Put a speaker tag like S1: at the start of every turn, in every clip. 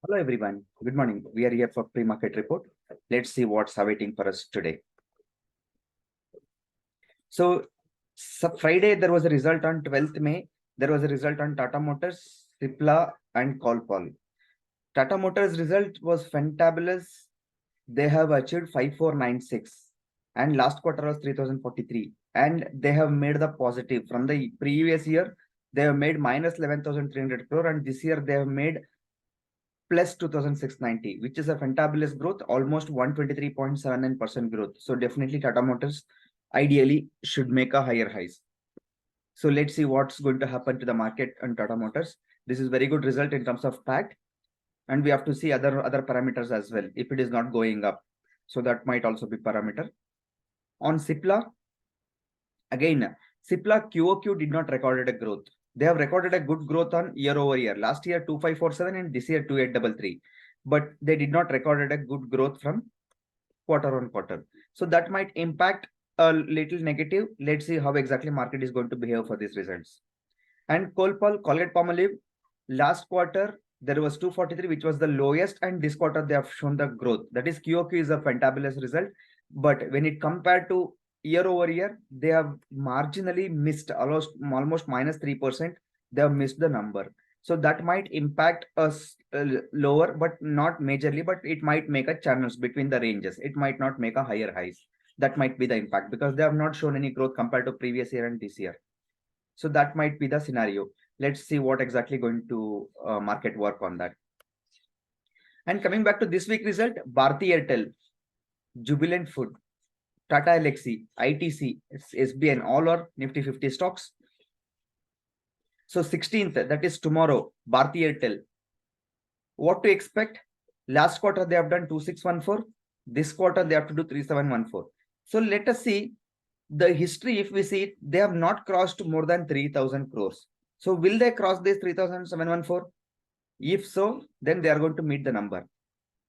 S1: Hello everyone. Good morning. We are here for pre-market report. Let's see what's awaiting for us today. So Friday there was a result on 12th May. There was a result on Tata Motors, Cipla and Colpol. Tata Motors result was fantabulous. They have achieved 5496 and last quarter was 3043 and they have made the positive from the previous year. They have made minus 11,300 crore and this year they have made plus 2,690, which is a fantabulous growth, almost 123.79% growth. So definitely Tata Motors ideally should make a higher highs. So let's see what's going to happen to the market and Tata Motors. This is very good result in terms of PAT, and we have to see other parameters as well if it is not going up. So that might also be parameter. On Cipla, again, Cipla QOQ did not recorded a growth. They have recorded a good growth on year over year. Last year 2547 and this year 2833, but they did not recorded a good growth from quarter on quarter. So that might impact a little negative. Let's see how exactly market is going to behave for these results. And Colgate-Palmolive, last quarter there was 243, which was the lowest, and this quarter they have shown the growth. That is QOQ is a fantabulous result, but when it compared to year over year, they have marginally missed almost minus 3%. They have missed the number. So that might impact us lower, but not majorly, but it might make a channels between the ranges. It might not make a higher highs. That might be the impact because they have not shown any growth compared to previous year and this year. So that might be the scenario. Let's see what exactly going to market work on that. And coming back to this week result, Bharti Airtel, Jubilant Food, Tata Elxsi, ITC, SBN, all are Nifty 50 stocks. So 16th, that is tomorrow, Bharti Airtel. What to expect? Last quarter they have done 2614. This quarter they have to do 3714. So let us see the history. If we see it, they have not crossed more than 3,000 crores. So will they cross this 3,714? If so, then they are going to meet the number.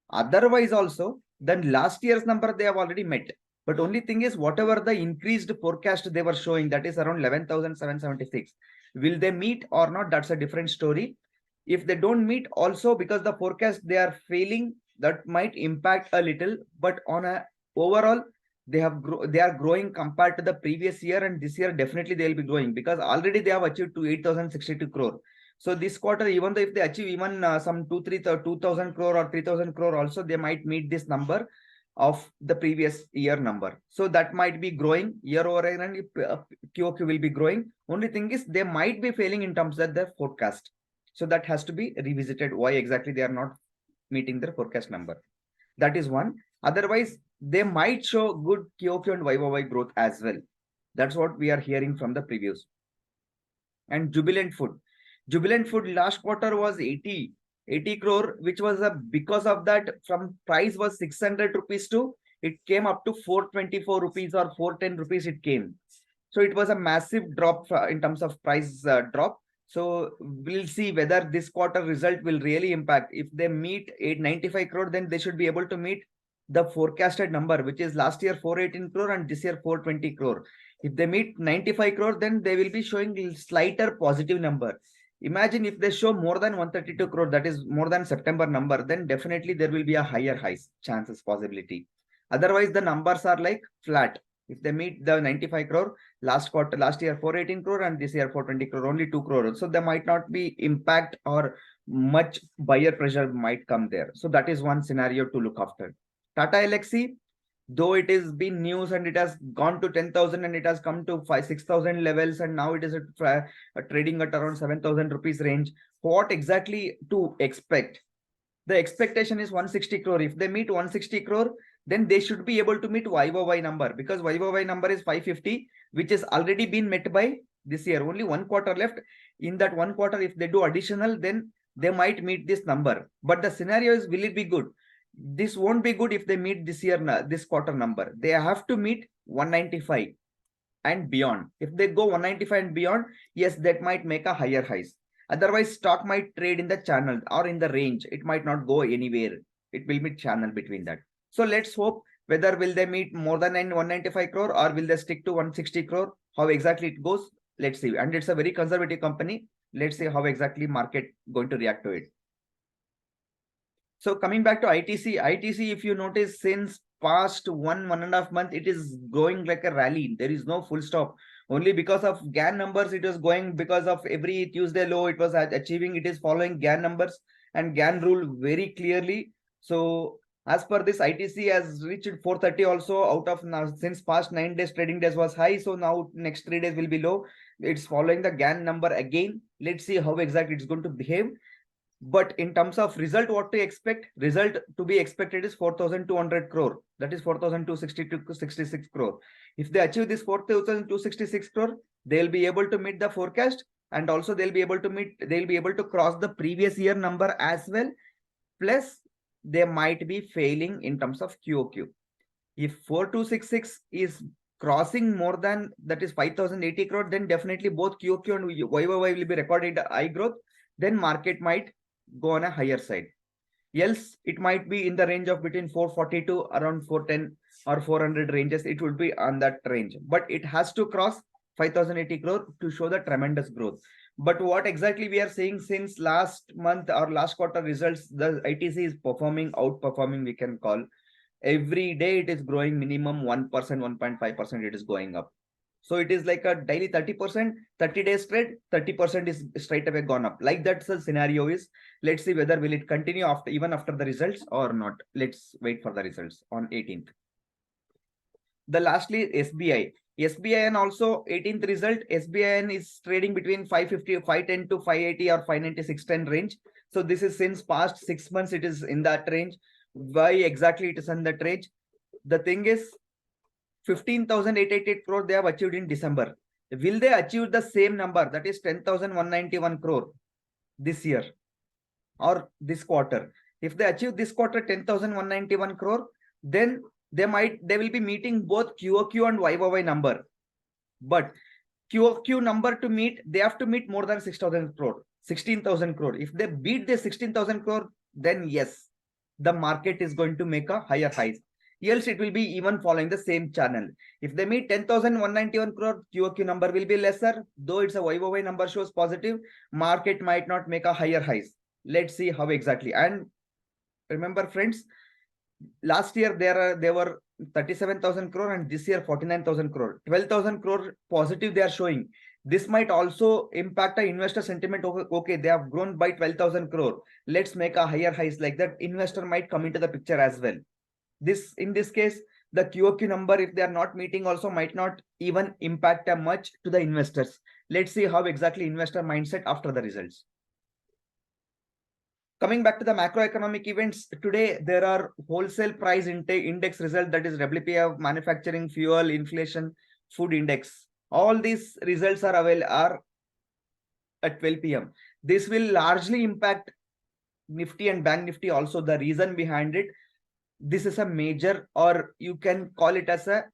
S1: Otherwise also, then last year's number they have already met. But only thing is, whatever the increased forecast they were showing, that is around 11,776. Will they meet or not? That's a different story. If they don't meet also, because the forecast they are failing, that might impact a little. But on a overall, they are growing compared to the previous year, and this year definitely they will be growing because already they have achieved to 8,062 crore. So this quarter, even though if they achieve even some 2,000 crore or 3,000 crore also, they might meet this number of the previous year number. So that might be growing year over year, and QOQ will be growing. Only thing is they might be failing in terms of their forecast. So that has to be revisited. Why exactly they are not meeting their forecast number? That is one. Otherwise, they might show good QOQ and YOY growth as well. That's what we are hearing from the previews. And Jubilant Food last quarter was 80 crore, which was because of that from price was 600 rupees to it came up to 424 rupees or 410 rupees it came. So it was a massive drop in terms of price drop. So we'll see whether this quarter result will really impact. If they meet 895 crore, then they should be able to meet the forecasted number, which is last year 418 crore and this year 420 crore. If they meet 95 crore, then they will be showing slighter positive number. Imagine if they show more than 132 crore, that is more than September number, then definitely there will be a higher highs chances possibility. Otherwise, the numbers are like flat. If they meet the 95 crore, last year 418 crore and this year 420 crore, only 2 crore. So there might not be impact or much buyer pressure might come there. So that is one scenario to look after. Tata Elxsi, though it is been news and it has gone to 10,000 and it has come to 6,000 levels and now it is trading at around 7,000 rupees range. What exactly to expect? The expectation is 160 crore. If they meet 160 crore, then they should be able to meet YOY number because YOY number is 550, which has already been met by this year. Only one quarter left. In that one quarter, if they do additional, then they might meet this number. But the scenario is, will it be good? This won't be good if they meet this quarter number. They have to meet 195 and beyond. If they go 195 and beyond, yes, that might make a higher highs. Otherwise, stock might trade in the channel or in the range. It might not go anywhere. It will be channel between that. So let's hope whether will they meet more than 195 crore or will they stick to 160 crore? How exactly it goes? Let's see. And it's a very conservative company. Let's see how exactly market going to react to it. So coming back to ITC, if you notice, since past 1.5 months, it is going like a rally. There is no full stop. Only because of GAN numbers, it was going, because of every Tuesday low, it was achieving. It is following GAN numbers and GAN rule very clearly. So as per this, ITC has reached 430 also out of now, since past 9 days trading days was high. So now next 3 days will be low. It's following the GAN number again. Let's see how exactly it's going to behave. But in terms of result, what to expect? Result to be expected is 4,200 crore. That is 4,266 crore. If they achieve this 4,266 crore, they'll be able to meet the forecast, and also they'll be able to cross the previous year number as well. Plus, they might be failing in terms of QOQ. If 4,266 is crossing more than, that is 5,080 crore, then definitely both QOQ and YOY will be recorded high growth. Then market might go on a higher side. Else, it might be in the range of between 440 to around 410 or 400 ranges. It would be on that range, but it has to cross 5,080 crore to show the tremendous growth. But what exactly we are seeing since last month or last quarter results, the ITC is outperforming, we can call. Every day it is growing minimum 1%, 1.5%, it is going up. So it is like a daily 30%, 30 days trade, 30% is straight away gone up. Like that's the scenario is. Let's see whether will it continue even after the results or not. Let's wait for the results on 18th. The lastly, SBI. SBIN also 18th result. SBIN is trading between 550, 510 to 580 or 590, 610 range. So this is since past 6 months, it is in that range. Why exactly it is in that range? The thing is, 15,888 crore they have achieved in December. Will they achieve the same number, that is 10,191 crore this year or this quarter? If they achieve this quarter 10,191 crore, then they will be meeting both QOQ and YOY number. But QOQ number to meet, they have to meet more than 6,000 crore, 16,000 crore. If they beat the 16,000 crore, then yes, the market is going to make a higher highs. Else it will be even following the same channel. If they meet 10,191 crore, QOQ number will be lesser. Though it's a YOY number shows positive, market might not make a higher highs. Let's see how exactly. And remember, friends, last year there were 37,000 crore and this year 49,000 crore. 12,000 crore positive they are showing. This might also impact the investor sentiment. Okay, they have grown by 12,000 crore. Let's make a higher highs. Like that, investor might come into the picture as well. In this case, the QOQ number, if they are not meeting, also might not even impact much to the investors. Let's see how exactly investor mindset after the results. Coming back to the macroeconomic events, today there are wholesale price index result, that is WPI of manufacturing, fuel, inflation, food index. All these results are at 12 p.m. This will largely impact Nifty and Bank Nifty also. The reason behind it, this is a major, or you can call it as a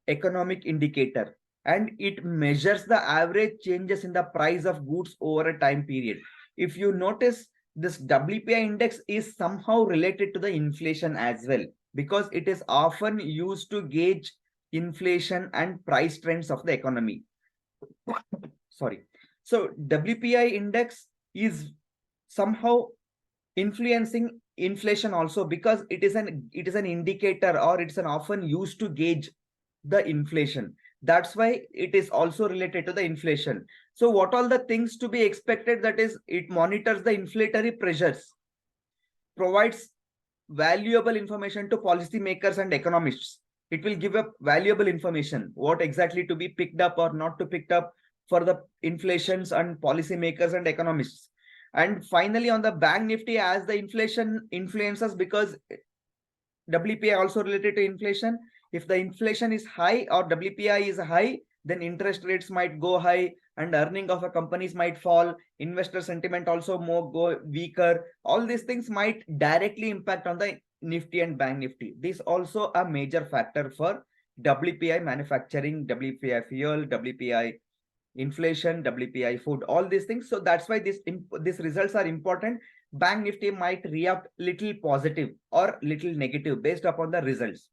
S1: economic indicator, and it measures the average changes in the price of goods over a time period. If you notice, this WPI index is somehow related to the inflation as well, because it is often used to gauge inflation and price trends of the economy. Sorry. So WPI index is somehow influencing inflation also, because it is an indicator, or it's an often used to gauge the inflation. That's why it is also related to the inflation. So what all the things to be expected? That is, it monitors the inflationary pressures, provides valuable information to policymakers and economists. It will give up valuable information, what exactly to be picked up or not to picked up for the inflations and policymakers and economists. And finally, on the Bank Nifty, as the inflation influences, because WPI also related to inflation. If the inflation is high or WPI is high, then interest rates might go high and earning of a companies might fall. Investor sentiment also go weaker. All these things might directly impact on the Nifty and Bank Nifty. This also a major factor for WPI manufacturing, WPI fuel, WPI inflation, WPI food, all these things. So that's why these results are important. Bank Nifty might react little positive or little negative based upon the results.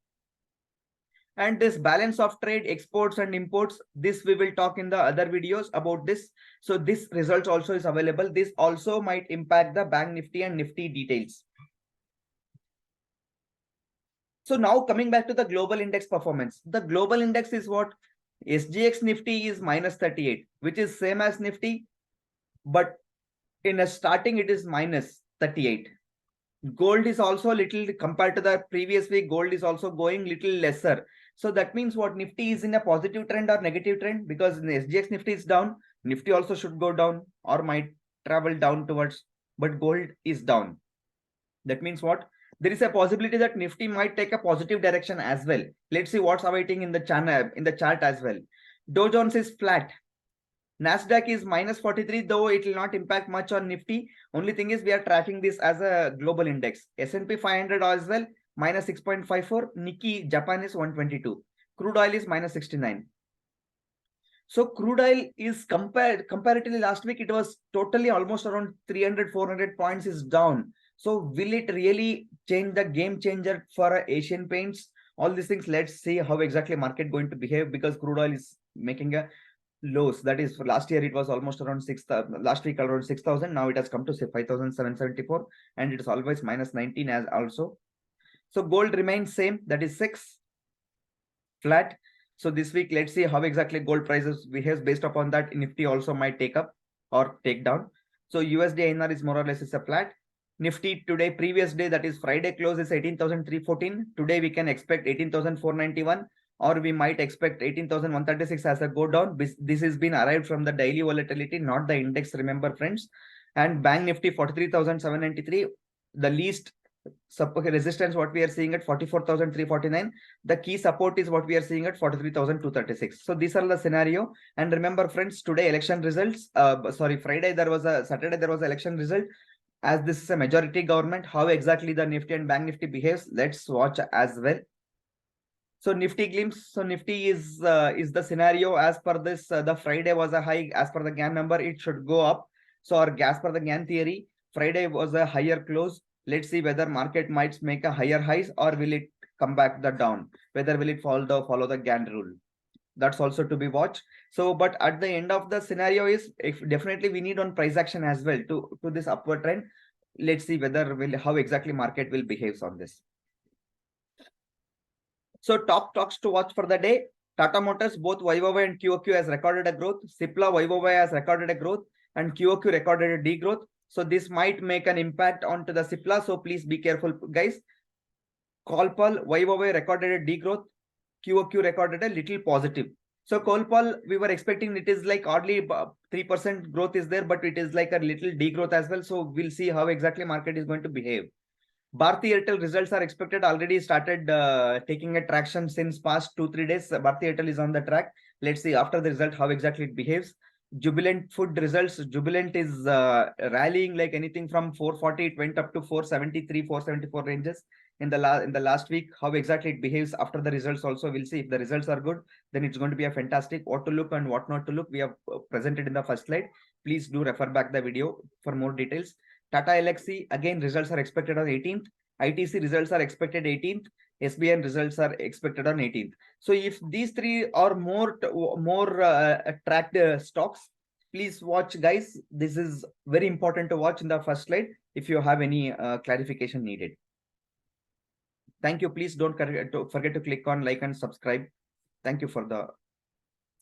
S1: And this balance of trade, exports and imports, this we will talk in the other videos about this. So this results also is available. This also might impact the Bank Nifty and Nifty details. So now coming back to the global index performance, the global index is what? SGX Nifty is minus 38, which is same as Nifty, but in a starting it is minus 38. Gold is also little compared to the previous week, gold is also going little lesser. So that means what? Nifty is in a positive trend or negative trend, because in the SGX Nifty is down, Nifty also should go down or might travel down towards, but gold is down. That means what? There is a possibility that Nifty might take a positive direction as well. Let's see what's awaiting in the chart as well. Dow Jones is flat. Nasdaq is minus 43, though it will not impact much on Nifty. Only thing is we are tracking this as a global index. S&P 500 as well, minus 6.54. Nikkei Japan is 122. Crude oil is minus 69. So crude oil is comparatively last week, it was totally almost around 300, 400 points is down. So will it really change the game changer for Asian Paints? All these things, let's see how exactly market going to behave, because crude oil is making a lows. That is, for last year it was almost around 6,000, last week around 6,000. Now it has come to say 5,774, and it is always minus 19 as also. So gold remains same, that is 6 flat. So this week, let's see how exactly gold prices behaves. Based upon that, Nifty also might take up or take down. So USD INR is more or less is a flat. Nifty today, previous day, that is Friday close is 18,314. Today we can expect 18,491, or we might expect 18,136 as a go down. This has been arrived from the daily volatility, not the index, remember friends. And Bank Nifty 43,793, the least resistance what we are seeing at 44,349. The key support is what we are seeing at 43,236. So these are the scenario. And remember friends, today election results, Saturday there was election result. As this is a majority government, how exactly the Nifty and Bank Nifty behaves, let's watch as well. So Nifty Glimpse, so Nifty is the scenario as per this. The Friday was a high, as per the Gann number, it should go up. So as per the Gann theory, Friday was a higher close. Let's see whether market might make a higher highs, or will it come back the down? Whether will it follow the Gann rule? That's also to be watched. So, but at the end of the scenario is, if definitely we need on price action as well to this upward trend. Let's see whether how exactly market will behave on this. So top stocks to watch for the day. Tata Motors, both YoY and QoQ has recorded a growth. Cipla YoY has recorded a growth, and QoQ recorded a degrowth. So this might make an impact onto the Cipla. So please be careful, guys. Colpal YoY recorded a degrowth. QoQ recorded a little positive. So Colpal, we were expecting it is like oddly 3% growth is there, but it is like a little degrowth as well. So we'll see how exactly market is going to behave. Bharti Airtel results are expected, already started taking a traction since past 2-3 days. Bharti Airtel is on the track. Let's see after the result how exactly it behaves. Jubilant Food results. Jubilant is rallying like anything from 440. It went up to 473, 474 ranges in the last week. How exactly it behaves after the results also, we'll see. If the results are good, then it's going to be a fantastic. What to look and what not to look, we have presented in the first slide. Please do refer back the video for more details. Tata Elxsi, again, results are expected on 18th. ITC results are expected 18th. SBN results are expected on 18th. So if these three are more tracked stocks, please watch, guys. This is very important to watch in the first slide if you have any clarification needed. Thank you. Please don't forget to click on like and subscribe. Thank you for the